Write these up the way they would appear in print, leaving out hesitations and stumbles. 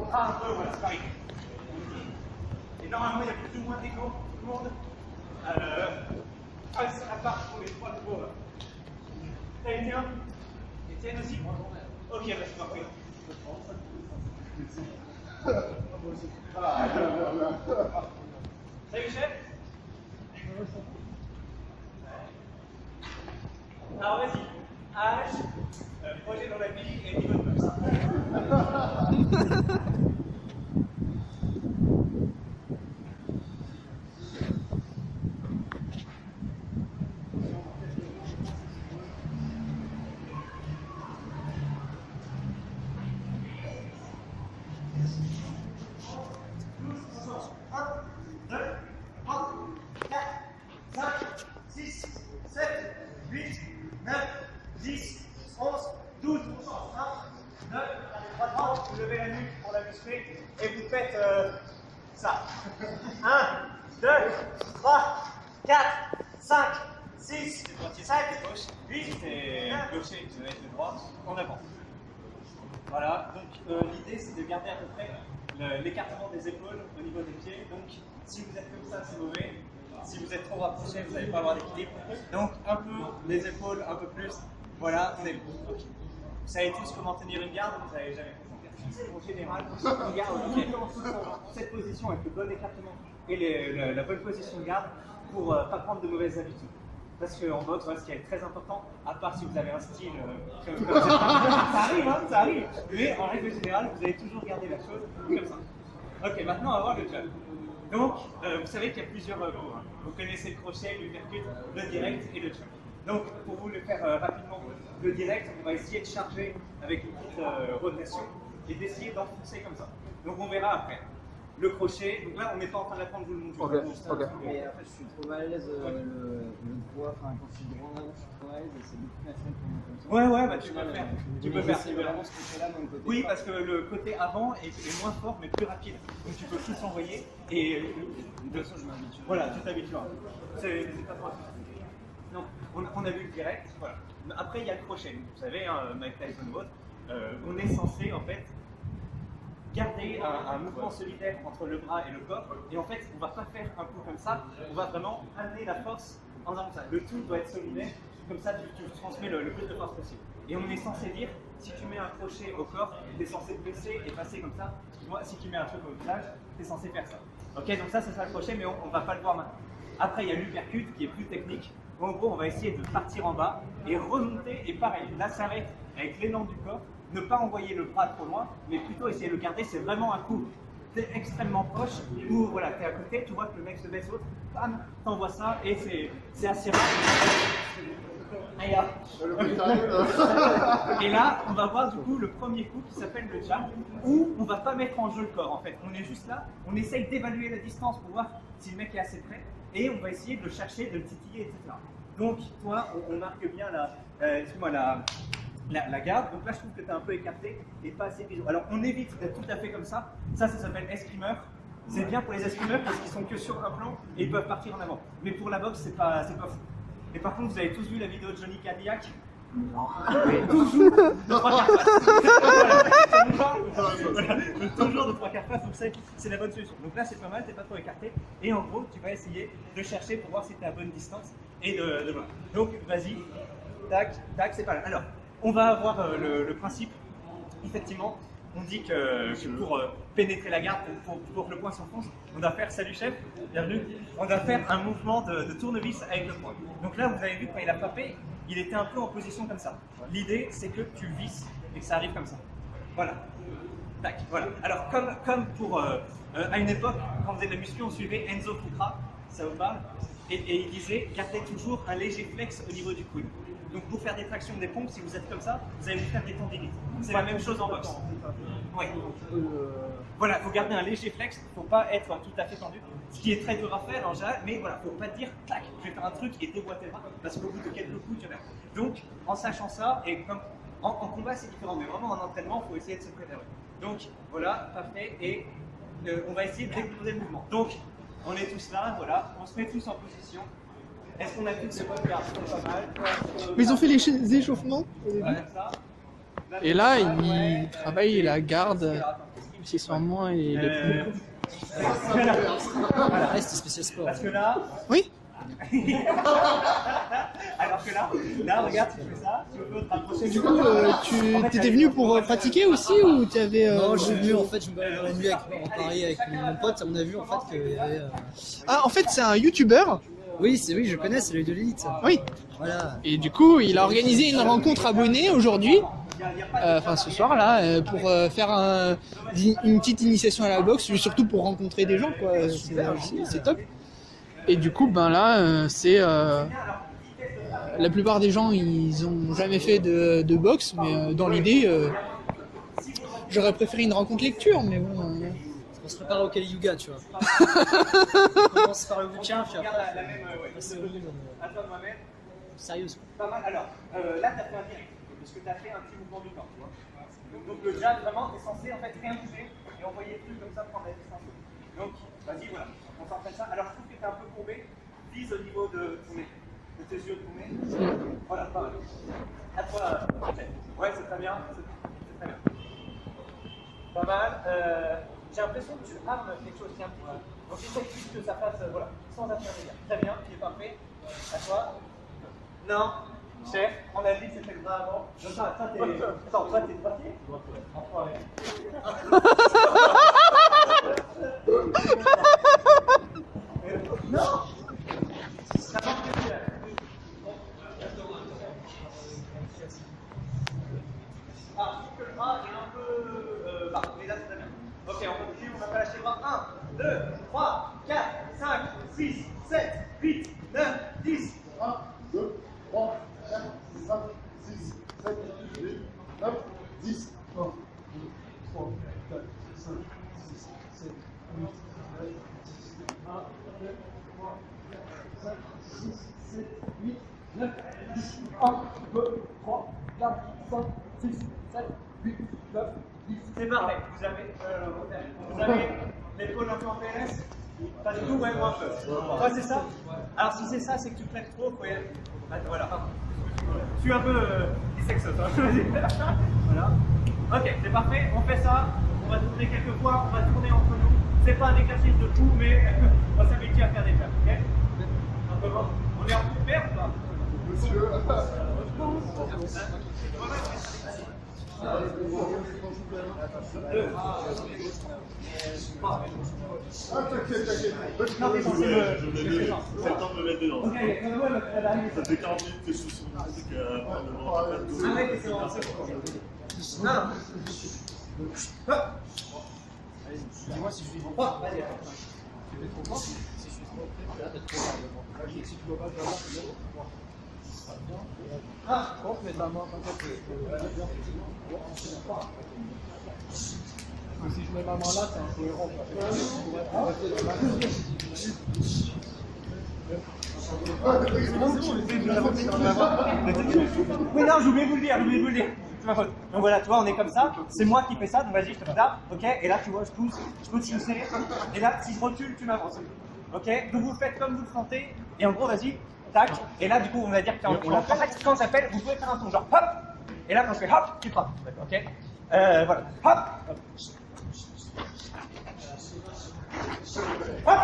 contrat un peu, voilà, c'est pareil. Et normalement, il y a plus ou moins d'écho, tout le monde. À part pour les trois nouveaux. T'as Étienne? Étienne aussi? Ok, bah c'est parfait. Salut chef. Alors vas-y, âge, projet dans la vie et niveau de boxe. Vous levez la nuque pour la muscler et vous faites ça. 1, 2, 3, 4, 5, 6, 7, 8, c'est gaucher, vous allez être le droit, en avant. Voilà, donc l'idée c'est de garder à peu près l'écartement des épaules au niveau des pieds. Donc si vous êtes comme ça, c'est mauvais. Si vous êtes trop rapproché, vous n'allez pas avoir d'équilibre. Donc un peu les épaules, un peu plus. Voilà, on est bon. Okay. Vous savez tous comment tenir une garde, vous n'avez jamais fait. En général, on garde cette position avec le bon écartement et la bonne position de garde pour ne pas prendre de mauvaises habitudes. Parce qu'en boxe, ce qui est très important, à part si vous avez un style comme ça, ça arrive, hein, ça arrive. Mais en règle générale, vous allez toujours garder la chose comme ça. Ok, maintenant on va voir le jab. Donc, vous savez qu'il y a plusieurs cours. Hein. Vous connaissez le crochet, l'uppercut, le direct et le jab. Donc, pour vous le faire rapidement, le direct, on va essayer de charger avec une petite rotation et d'essayer d'enfoncer comme ça. Donc, on verra après. Le crochet, donc là, on n'est pas en train d'apprendre vous le montrer. Ok. Mais en fait, je suis trop à l'aise, le poids, enfin, quand je suis droit en avant, je suis trop à l'aise et c'est beaucoup plus facile pour moi comme ça. Ouais, bah tu peux faire. Tu peux faire. C'est vraiment ce côté-là, mon côté. Oui, parce que le côté avant est moins fort, mais plus rapide. Donc, tu peux plus envoyer et de toute façon, je m'habitue. Voilà, tu t'habitues. C'est pas trop. Donc, on a vu le direct, voilà. Après, il y a le crochet. Vous savez, hein, Mike Tyson ou autre, on est censé, en fait, garder un mouvement solidaire entre le bras et le corps. Et en fait, on ne va pas faire un coup comme ça, on va vraiment amener la force en faisant ça. Le tout doit être solidaire, comme ça, tu transmets le plus de force possible. Et on est censé dire, si tu mets un crochet au corps, tu es censé te baisser et passer comme ça. Moi, si tu mets un truc au visage, tu es censé faire ça. Ok, donc ça, c'est ça le crochet, mais on ne va pas le voir maintenant. Après, il y a l'uppercut qui est plus technique. En gros, on va essayer de partir en bas et remonter, et pareil, là s'arrête avec l'élan du corps, ne pas envoyer le bras trop loin, mais plutôt essayer de le garder, c'est vraiment un coup. Tu es extrêmement proche, ou voilà, tu es à côté, tu vois que le mec se baisse l'autre, bam, t'envoies ça, et c'est assez rare. Et là, on va voir du coup le premier coup qui s'appelle le jab, où on va pas mettre en jeu le corps en fait. On est juste là, on essaye d'évaluer la distance pour voir si le mec est assez près, et on va essayer de le chercher, de le titiller, etc. Donc, toi, on marque bien la garde. Donc là, je trouve que tu es un peu écarté et pas assez biseau. Alors, on évite d'être tout à fait comme ça. Ça s'appelle escrimeur. C'est bien pour les escrimeurs parce qu'ils sont que sur un plan et ils peuvent partir en avant. Mais pour la boxe, c'est pas fou. Et par contre, vous avez tous vu la vidéo de Johnny Cadillac? Toujours de 3 quarts face. Toujours de 3 quarts face, donc c'est la bonne solution. Donc là, c'est pas mal, t'es pas trop écarté. Et en gros, tu vas essayer de chercher pour voir si tu es à bonne distance et de voir. Donc, vas-y, tac, tac, c'est pas mal. Alors, on va avoir le principe. Effectivement, on dit que pour pénétrer la garde, pour que le poing s'enfonce, on doit faire, salut chef, bienvenue, on doit faire un mouvement de tournevis avec le poing. Donc là, vous avez vu, quand il a frappé, il était un peu en position comme ça. L'idée, c'est que tu visses et que ça arrive comme ça. Voilà. Tac, voilà. Alors, comme pour, à une époque, quand on faisait de la muscu, on suivait Enzo Futra, ça vous parle? Et il disait, gardez toujours un léger flex au niveau du coude. Donc pour faire des tractions des pompes, si vous êtes comme ça, vous allez vous faire des tendinites. C'est la même chose en boxe. Oui. Voilà, il faut garder un léger flex, il ne faut pas être tout à fait tendu. Ce qui est très dur à faire en général, mais voilà, il ne faut pas dire, tac, je vais faire un truc et déboîter le bras, parce qu'au bout de quelques coups, tu vas. Donc, en sachant ça, et comme en combat c'est différent, mais vraiment en entraînement, il faut essayer de se préparer. Donc voilà, parfait, et on va essayer de découvrir le mouvement. Donc, on est tous là, voilà, on se met tous en position. Est-ce qu'on a toutes ces bonnes gardes? Pas mal. Mais ils ont fait les échauffements au début. Voilà, ça. Et là, ils travaillent la garde accessoirement et les plus. Voilà, c'était spécial sport. Parce que là, Oui. alors que là, regarde, tu fais ça, tu peux te rapprocher. Du coup, tu étais venu pour pratiquer aussi ou tu avais. Non, j'ai vu en fait, je me baladais dans la nuit en Paris avec mon pote, on a vu en fait qu'il y avait. Ah, en fait, c'est un youtubeur. Oui, je connais, c'est l'œil de l'élite. Oui. Voilà. Et du coup, il a organisé une rencontre abonnée aujourd'hui, enfin ce soir là, pour faire une petite initiation à la boxe, surtout pour rencontrer des gens, quoi. C'est top. Et du coup, ben là, c'est la plupart des gens, ils ont jamais fait de boxe, mais dans l'idée, j'aurais préféré une rencontre lecture, mais bon. On se prépare au Kali Yuga, tu vois. On commence par le bouquin, puis après. La même, à toi de moi-même. Sérieuse. Pas mal. Alors, là, tu as fait un direct, parce que tu as fait un petit mouvement du corps, tu vois. Donc le jab, vraiment, est censé en fait rien bouger et envoyer le truc comme ça, prendre la distance. Donc, vas-y, voilà, on s'entraîne ça. Alors, je trouve que tu es un peu courbé, vise au niveau de ton nez, de tes yeux, de ton nez. Voilà, pas mal. À toi, ouais, c'est très bien, c'est très bien. Pas mal. J'ai l'impression que tu armes quelque chose qui est un petit peu. Donc, il faut que ça fasse, voilà, sans intermédiaire. Très bien, tu es parfait. À toi. Non, chef, on a dit que c'était le bras avant. Attends, toi, t'es droitier? Non. Ça marche bien. Ah, je trouve que le bras est un peu bas, mais là c'est très bien. Ok, on continue, on va pas lâcher le bras. 1, 2, 3, 4, 5, 6, 7, 8, 9, 10. 1, 2, 3, 4, 5, 6, 7, 8, 9, 10. 1, 2, 3, 4, 5, 6, 7, 8, 9, 10. 1, 2, 3, 4, 5, 6, 7, 8, 9, 10. 1, 2, 3, 4, 5, 6, 7, 8, 9, 10. C'est parfait, vous avez l'épaule un peu en PLS. Pas du tout, ouais, moi un peu. Ouais, c'est ça. Alors si c'est ça, c'est que tu claques trop, faut y aller. Voilà. Je suis un peu dissexote, hein. Voilà. Ok, c'est parfait, on fait ça. On va tourner quelques fois, on va tourner entre nous. C'est pas un exercice de fou, mais on s'habitue à faire des paires, ok? Un peu bon. On est en coup de paire ou pas? Monsieur. Ah, t'inquiète. Non, mais c'est le. C'est le temps de me mettre dedans. Ok, Ça fait 40 minutes que je suis sur mon truc arrête, c'est bon. Non. Hop. Dis-moi si je suis bon. Oh, vas-y, attends. Tu fais trop fort? Si je suis trop près, là, t'es trop fort. Si tu dois pas te voir, c'est bon. Ah, bon, mets ta main comme ça, parce que si je mets ma main là, c'est incohérent. Oui, non, j'ai oublié de vous le dire, c'est ma faute. Donc voilà, tu vois, on est comme ça, c'est moi qui fais ça, donc vas-y, je te fais ça, ok, et là, tu vois, je pousse, je continue serré, et là, si je recule, tu m'avances, ok, donc vous faites comme vous le sentez, et en gros, vas-y, tac, et là, du coup, on va dire que quand j'appelle, vous pouvez faire un ton, genre, hop, et là, quand je fais hop, tu frappes, ok, voilà, hop, hop,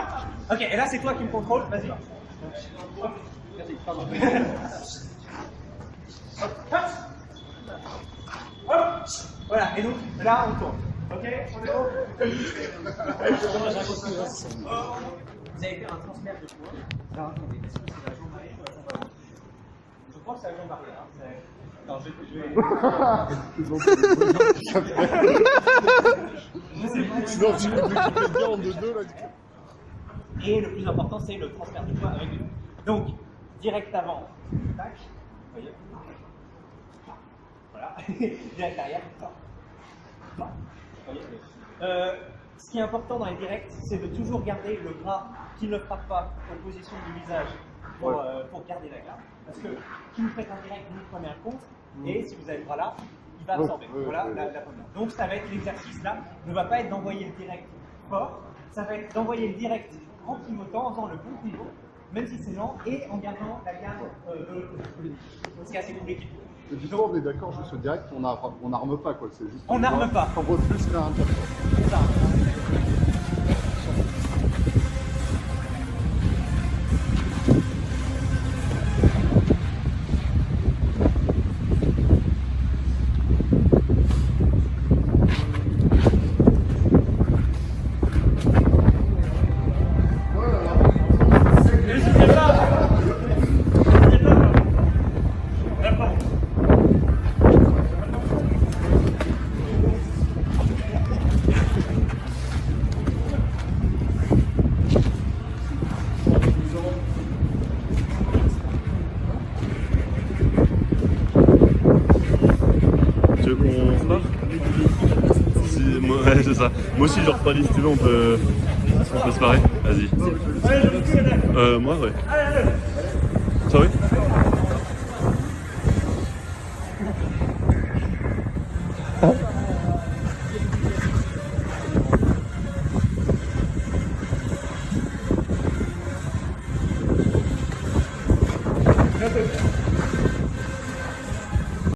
ok, et là, c'est toi qui me contrôle, vas-y. Merci, pardon. Hop, voilà, et donc là on tourne. Ok, on est bon. Vous avez fait un transfert de poids. Alors attendez, est-ce que c'est la jambe arrière ou la jambe avant? Je crois que c'est la jambe arrière. Hein. Non, je sais pas. Sinon, tu peux découper bien en deux là. Et le plus important, c'est le transfert de poids avec les deux. Donc, direct avant, tac, vous voyez. Voilà, direct arrière, ça. Vous voyez. Ce qui est important dans les directs, c'est de toujours garder le bras qui ne frappe pas en position du visage pour garder la garde. Parce que si vous faites un direct, vous prenez un contre, et si vous avez le bras là, il va absorber. Voilà la première. Donc ça va être l'exercice là, ne va pas être d'envoyer le direct fort, ça va être d'envoyer le direct en pivotant, en faisant le bon pivot, même si c'est lent, et en gardant la garde de l'autre côté. Donc c'est assez compliqué. Et justement, on est d'accord, juste direct, on n'arme pas quoi. C'est juste. On n'arme pas. On refuse qu'un cap. C'est ça. c'est ça. Moi aussi, je leur ferai si tu veux, on peut se marrer. Vas-y. Moi, ouais. Ça, oui. Un peu.